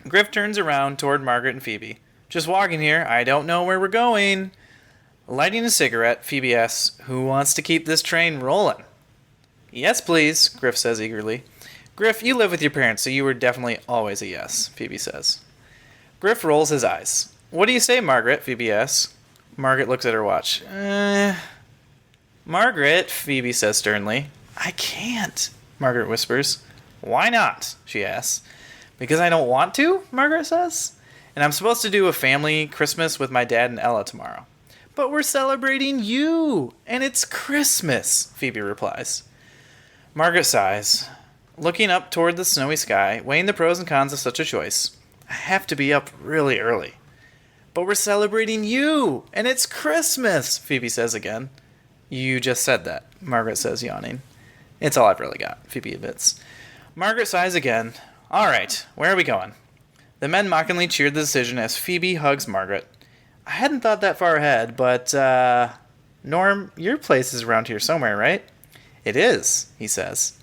Griff turns around toward Margaret and Phoebe. "Just walking here. I don't know where we're going." Lighting a cigarette, Phoebe asks, "Who wants to keep this train rolling?" "Yes, please," Griff says eagerly. "Griff, you live with your parents, so you were definitely always a yes," Phoebe says. Griff rolls his eyes. "What do you say, Margaret?" Phoebe asks. Margaret looks at her watch. Margaret," Phoebe says sternly, I can't, Margaret whispers. Why not? She asks. Because I don't want to, Margaret says. And I'm supposed to do a family Christmas with my dad and Ella tomorrow. But we're celebrating you, and it's Christmas, Phoebe replies. Margaret sighs, looking up toward the snowy sky, weighing the pros and cons of such a choice. I have to be up really early. But we're celebrating you, and it's Christmas, Phoebe says again. You just said that, Margaret says, yawning. It's all I've really got, Phoebe admits. Margaret sighs again. All right, where are we going? The men mockingly cheered the decision as Phoebe hugs Margaret. I hadn't thought that far ahead, but, Norm, your place is around here somewhere, right? It is, he says.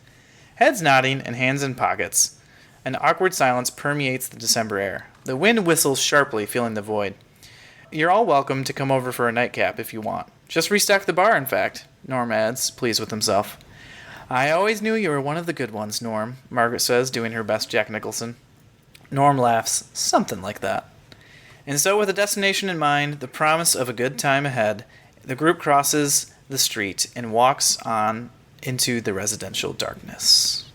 Heads nodding and hands in pockets. An awkward silence permeates the December air. The wind whistles sharply, filling the void. You're all welcome to come over for a nightcap if you want. Just restock the bar, in fact, Norm adds, pleased with himself. I always knew you were one of the good ones, Norm, Margaret says, doing her best Jack Nicholson. Norm laughs, something like that. And so, with a destination in mind, the promise of a good time ahead, the group crosses the street and walks on into the residential darkness.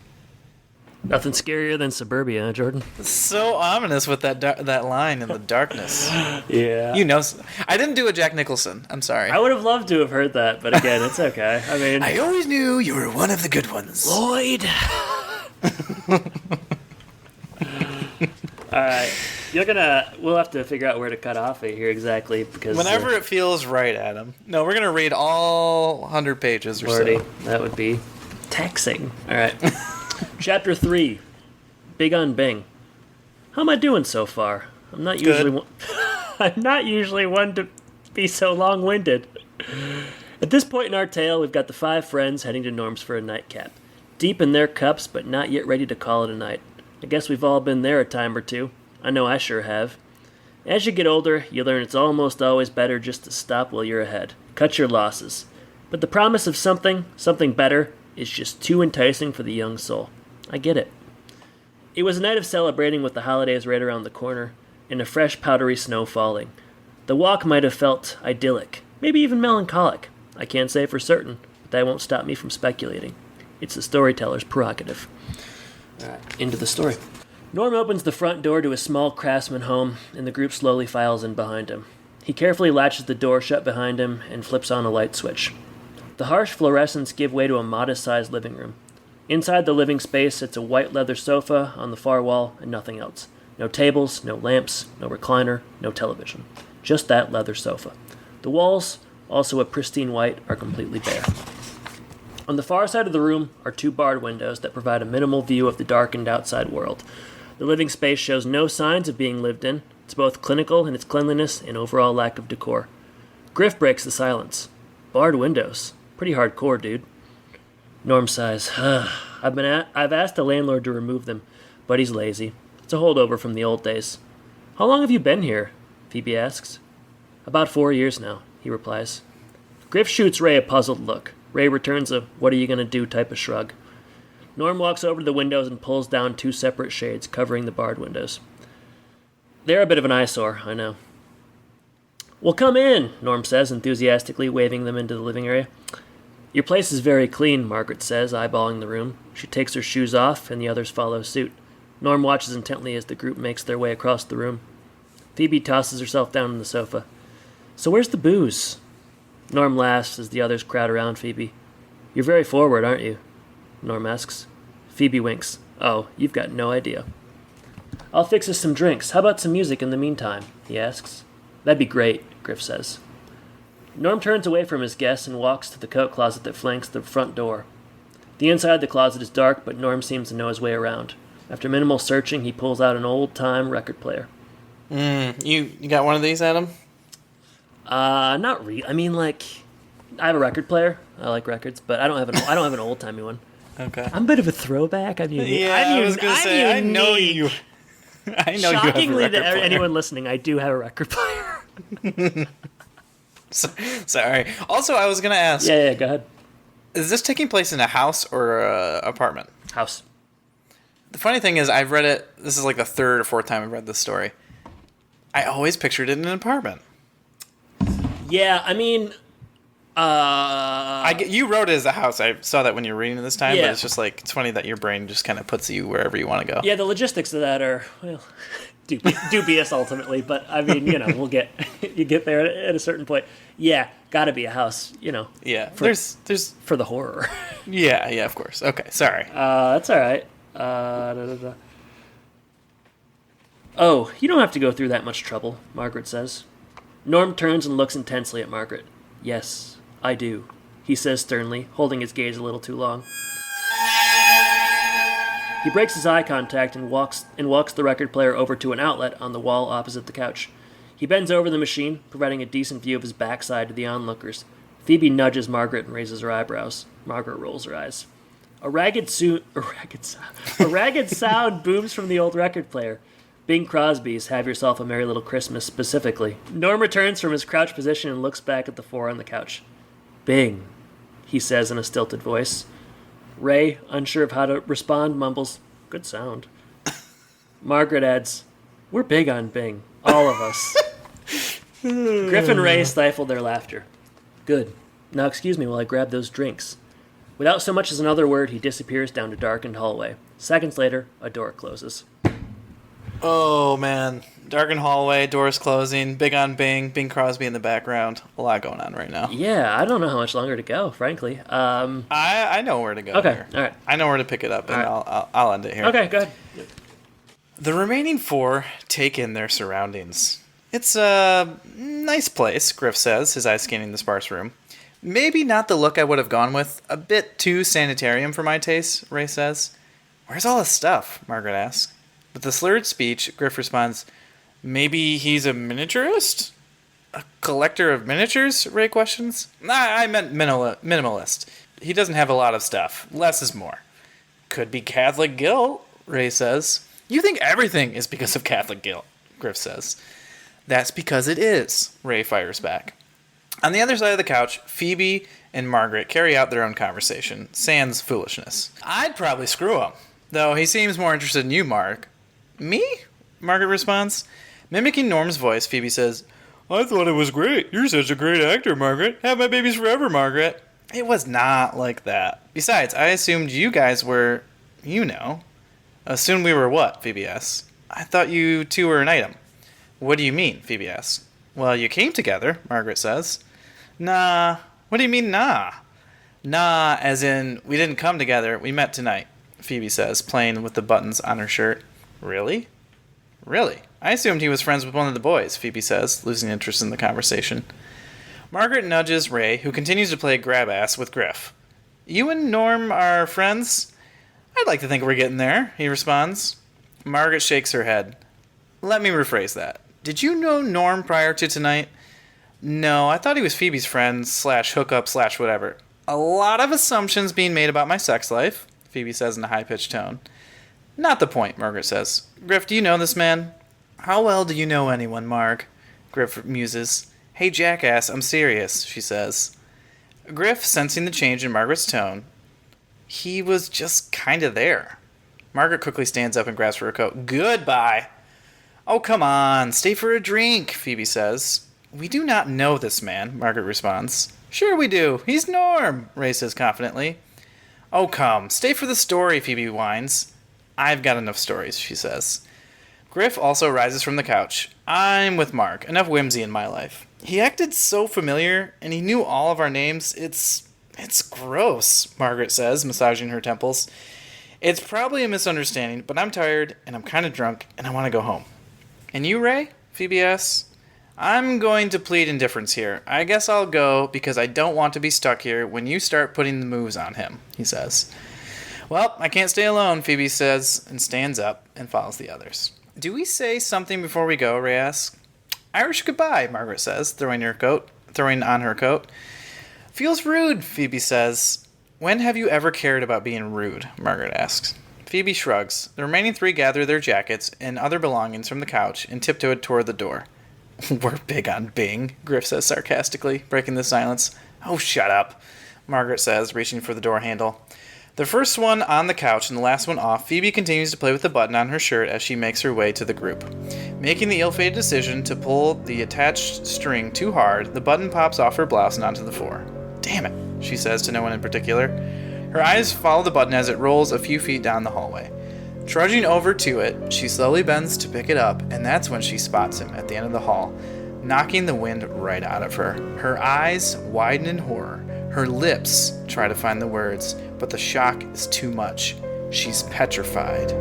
Nothing scarier than suburbia, huh, Jordan? So ominous with that line in the darkness. Yeah. You know, I didn't do a Jack Nicholson. I'm sorry. I would have loved to have heard that, but again, it's okay. I mean, I always knew you were one of the good ones. Lloyd. All right. We'll have to figure out where to cut off it here exactly because whenever it feels right, Adam. No, we're gonna read all 100 pages or Lordy, so. That would be taxing. All right. Chapter 3. Big on Bing. How am I doing so far? I'm not usually one to be so long-winded. At this point in our tale, we've got the 5 friends heading to Norm's for a nightcap. Deep in their cups, but not yet ready to call it a night. I guess we've all been there a time or two. I know I sure have. As you get older, you learn it's almost always better just to stop while you're ahead. Cut your losses. But the promise of something better, is just too enticing for the young soul. I get it. It was a night of celebrating with the holidays right around the corner, and a fresh powdery snow falling. The walk might have felt idyllic, maybe even melancholic. I can't say for certain, but that won't stop me from speculating. It's the storyteller's prerogative. Alright, into the story. Norm opens the front door to a small craftsman home, and the group slowly files in behind him. He carefully latches the door shut behind him and flips on a light switch. The harsh fluorescents give way to a modest-sized living room. Inside the living space sits a white leather sofa on the far wall and nothing else. No tables, no lamps, no recliner, no television. Just that leather sofa. The walls, also a pristine white, are completely bare. On the far side of the room are 2 barred windows that provide a minimal view of the darkened outside world. The living space shows no signs of being lived in. It's both clinical in its cleanliness and overall lack of decor. Griff breaks the silence. Barred windows. Pretty hardcore, dude. Norm sighs. I've asked the landlord to remove them, but he's lazy. It's a holdover from the old days. How long have you been here? Phoebe asks. About 4 years now, he replies. Griff shoots Ray a puzzled look. Ray returns a what are you gonna do type of shrug. Norm walks over to the windows and pulls down 2 separate shades covering the barred windows. They're a bit of an eyesore, I know. Well, come in, Norm says, enthusiastically waving them into the living area. Your place is very clean, Margaret says, eyeballing the room. She takes her shoes off, and the others follow suit. Norm watches intently as the group makes their way across the room. Phoebe tosses herself down on the sofa. So where's the booze? Norm laughs as the others crowd around Phoebe. You're very forward, aren't you? Norm asks. Phoebe winks. Oh, you've got no idea. I'll fix us some drinks. How about some music in the meantime? He asks. That'd be great, Griff says. Norm turns away from his guests and walks to the coat closet that flanks the front door. The inside of the closet is dark, but Norm seems to know his way around. After minimal searching, he pulls out an old-time record player. You got one of these, Adam? Not really. I mean, like, I have a record player. I like records, but I don't have an old-timey one. Okay. I'm a bit of a throwback. I'm unique. Yeah, I was gonna say, I know you. I know Shockingly, you have a record player. Anyone listening, I do have a record player. Sorry. Also, I was going to ask. Yeah, go ahead. Is this taking place in a house or an apartment? House. The funny thing is, I've read it. This is like the 3rd or 4th time I've read this story. I always pictured it in an apartment. Yeah, I mean, You wrote it as a house. I saw that when you were reading it this time, Yeah. but it's just like, it's funny that your brain just kind of puts you wherever you want to go. Yeah, the logistics of that are, well, dubious ultimately, but I mean, you get there at a certain point. Yeah, gotta be a house, Yeah, there's for the horror. yeah, of course. Okay, sorry. That's all right. Oh, you don't have to go through that much trouble, Margaret says. Norm turns and looks intensely at Margaret. Yes, I do, he says sternly, holding his gaze a little too long. He breaks his eye contact and walks the record player over to an outlet on the wall opposite the couch. He bends over the machine, providing a decent view of his backside to the onlookers. Phoebe nudges Margaret and raises her eyebrows. Margaret rolls her eyes. A ragged sound booms from the old record player. Bing Crosby's Have Yourself a Merry Little Christmas specifically. Norm returns from his crouch position and looks back at the four on the couch. Bing, he says in a stilted voice. Ray, unsure of how to respond, mumbles, good sound. Margaret adds, we're big on Bing, all of us. Griff and Ray stifled their laughter. Good. Now excuse me while I grab those drinks. Without so much as another word, he disappears down a darkened hallway. Seconds later, a door closes. Oh, man. Darkened hallway, doors closing, big on Bing Crosby in the background. A lot going on right now. Yeah, I don't know how much longer to go, frankly. I know where to go Okay, here. all right. I know where to pick it up, and All I'll end it here. Okay, go ahead. The remaining four take in their surroundings. It's a nice place, Griff says, his eyes scanning the sparse room. Maybe not the look I would have gone with. A bit too sanitarium for my taste, Ray says. Where's all this stuff? Margaret asks. With a slurred speech, Griff responds, maybe he's a miniaturist? A collector of miniatures? Ray questions. I meant minimalist. He doesn't have a lot of stuff. Less is more. Could be Catholic guilt, Ray says. You think everything is because of Catholic guilt, Griff says. That's because it is, Ray fires back. On the other side of the couch, Phoebe and Margaret carry out their own conversation, sans foolishness. I'd probably screw him, though he seems more interested in you, Mark. Me? Margaret responds. Mimicking Norm's voice, Phoebe says, I thought it was great. You're such a great actor, Margaret. Have my babies forever, Margaret. It was not like that. Besides, I assumed you guys were, Assumed we were what? Phoebe asks. I thought you two were an item. What do you mean? Phoebe asks. Well, you came together, Margaret says. Nah. What do you mean, nah? Nah, as in, we didn't come together. We met tonight, Phoebe says, playing with the buttons on her shirt. Really? Really? I assumed he was friends with one of the boys, Phoebe says, losing interest in the conversation. Margaret nudges Ray, who continues to play grab-ass with Griff. You and Norm are friends? I'd like to think we're getting there, he responds. Margaret shakes her head. Let me rephrase that. Did you know Norm prior to tonight? No, I thought he was Phoebe's friend / hookup / whatever. A lot of assumptions being made about my sex life, Phoebe says in a high-pitched tone. Not the point, Margaret says. Griff, do you know this man? How well do you know anyone, Marg? Griff muses. Hey, jackass, I'm serious, she says. Griff, sensing the change in Margaret's tone, he was just kind of there. Margaret quickly stands up and grabs for her coat. Goodbye. Oh, come on, stay for a drink, Phoebe says. We do not know this man, Margaret responds. Sure we do. He's Norm, Ray says confidently. Oh, come, stay for the story, Phoebe whines. I've got enough stories, she says. Griff also rises from the couch. I'm with Mark. Enough whimsy in my life. He acted so familiar, and he knew all of our names. It's gross, Margaret says, massaging her temples. It's probably a misunderstanding, but I'm tired, and I'm kind of drunk, and I want to go home. And you, Ray? Phoebe asks. I'm going to plead indifference here. I guess I'll go because I don't want to be stuck here when you start putting the moves on him, he says. Well, I can't stay alone, Phoebe says, and stands up and follows the others. Do we say something before we go, Ray asks. Irish goodbye, Margaret says, throwing on her coat. Feels rude, Phoebe says. When have you ever cared about being rude? Margaret asks. Phoebe shrugs. The remaining three gather their jackets and other belongings from the couch and tiptoe toward the door. We're big on Bing, Griff says sarcastically, breaking the silence. Oh, shut up, Margaret says, reaching for the door handle. The first one on the couch and the last one off, Phoebe continues to play with the button on her shirt as she makes her way to the group. Making the ill-fated decision to pull the attached string too hard, the button pops off her blouse and onto the floor. Damn it, she says to no one in particular. Her eyes follow the button as it rolls a few feet down the hallway. Trudging over to it, she slowly bends to pick it up, and that's when she spots him at the end of the hall, knocking the wind right out of her. Her eyes widen in horror. Her lips try to find the words, but the shock is too much. She's petrified.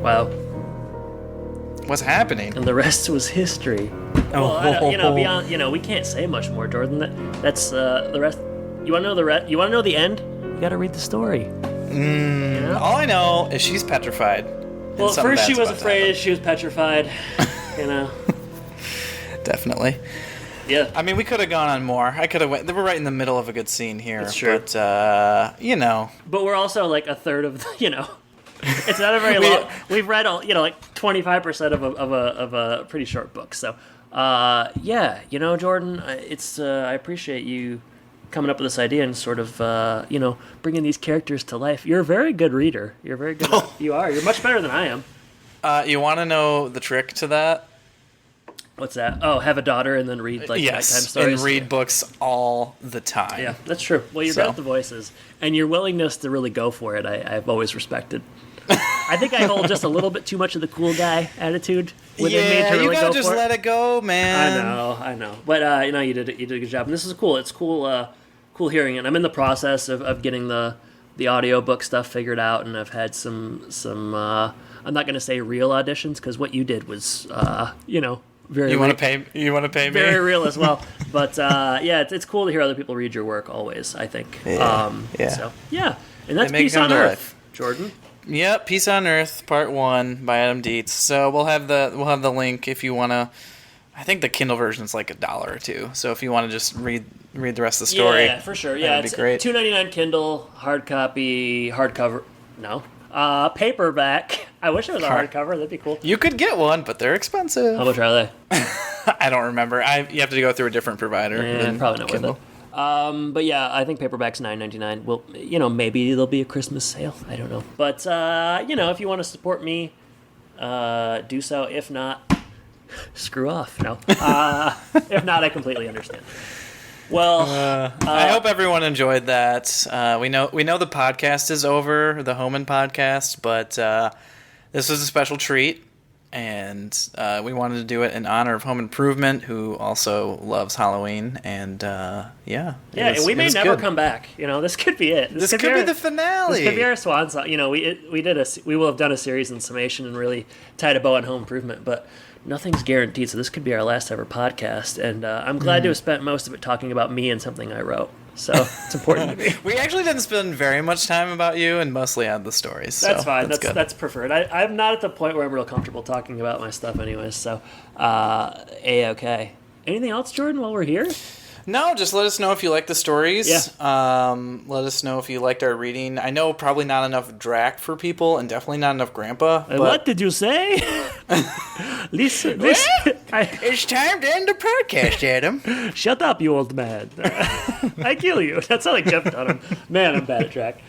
Wow. What's happening? And the rest was history. Well, beyond, we can't say much more, Jordan. That's the rest. You want to know the rest? You want to know the end? You got to read the story. All I know is she's petrified. Well, at first she was afraid, she was petrified. Definitely. Yeah. I mean, we could have gone on more. I could have went. We're right in the middle of a good scene here. That's true. But, But we're also like a third of the, It's not a very long. We've read all, like 25% of a pretty short book. So, Jordan, I appreciate you coming up with this idea and sort of, bringing these characters to life. You're a very good reader. You're very good. You are. You're much better than I am. You want to know the trick to that? What's that? Oh, have a daughter and then read nighttime stories. And read books all the time. Yeah, that's true. Well, you're good at the voices, and your willingness to really go for it, I've always respected. I think I hold just a little bit too much of the cool guy attitude within me to really go for it. You gotta just let it go, man. I know. But you did a good job, and this is cool. It's cool hearing it. I'm in the process of getting the audiobook stuff figured out, and I've had some. I'm not gonna say real auditions because what you did was, very. You want to pay me? Very real as well. But it's cool to hear other people read your work. Always, I think. Yeah. So and that's Peace on Earth, Jordan. Yep, Peace on Earth, Part 1 by Adam Dietz. So we'll have the link if you want to. I think the Kindle version is like $1 or $2. So if you want to just read the rest of the story, yeah, for sure. Yeah, that'd be great. $2.99 Kindle, hard copy, hardcover. No, paperback. I wish it was a hardcover. That'd be cool. You could get one, but they're expensive. How much are they? I don't remember. You have to go through a different provider. Yeah, probably not worth it. But yeah, I think paperback's $9.99. Well, maybe there'll be a Christmas sale. I don't know. But if you want to support me, do so. If not, screw off. No. If not, I completely understand. Well, I hope everyone enjoyed that. We know the podcast is over, the Homan podcast, but this was a special treat. And we wanted to do it in honor of Home Improvement, who also loves Halloween. And and we may never come back. This could be it. This could be the finale. This could be our swan song. We will have done a series in summation and really tied a bow on Home Improvement, but nothing's guaranteed. So this could be our last ever podcast, and I'm glad to have spent most of it talking about me and something I wrote. So it's important to me. We actually didn't spend very much time about you and mostly on the stories. That's fine. That's preferred. I'm not at the point where I'm real comfortable talking about my stuff anyways, so A-okay. Anything else, Jordan, while we're here? No, just let us know if you like the stories. Yeah. Let us know if you liked our reading. I know probably not enough Drac for people and definitely not enough Grandpa. What did you say? Listen. It's time to end the podcast, Adam. Shut up, you old man. I kill you. That sounds like Jeff Dunham. Man, I'm bad at Drac.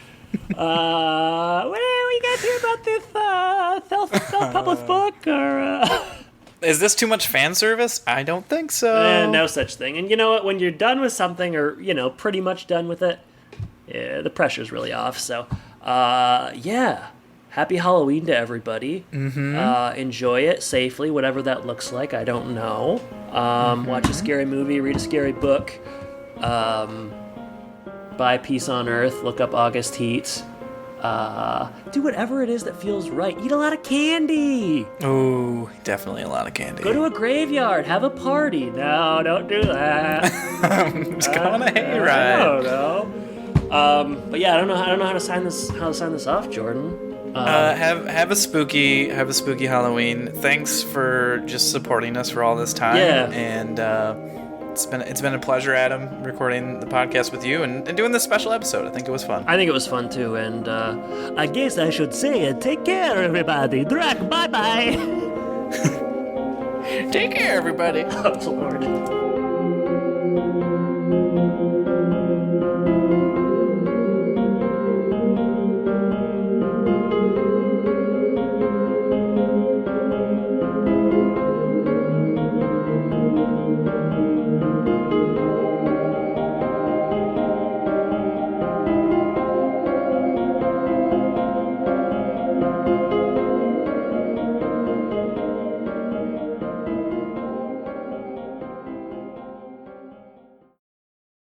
What do we got here about this self-published book? Or Is this too much fan service? I don't think so. No such thing. And you know what? When you're done with something, or pretty much done with it, the pressure's really off. So, happy Halloween to everybody. Mm-hmm. Enjoy it safely, whatever that looks like. I don't know. Watch a scary movie, read a scary book. Buy Peace on Earth. Look up August Heat. Do whatever it is that feels right. Eat a lot of candy. Oh, definitely a lot of candy. Go to a graveyard. Have a party. No, don't do that. Just go on a hayride. I don't know. But yeah, I don't know how to sign this off, Jordan. Have a spooky Halloween. Thanks for just supporting us for all this time. Yeah. And it's been a pleasure, Adam, recording the podcast with you and doing this special episode. I think it was fun. I think it was fun too, and I guess I should say take care, everybody. Drac, bye-bye. Take care, everybody. Oh, Lord.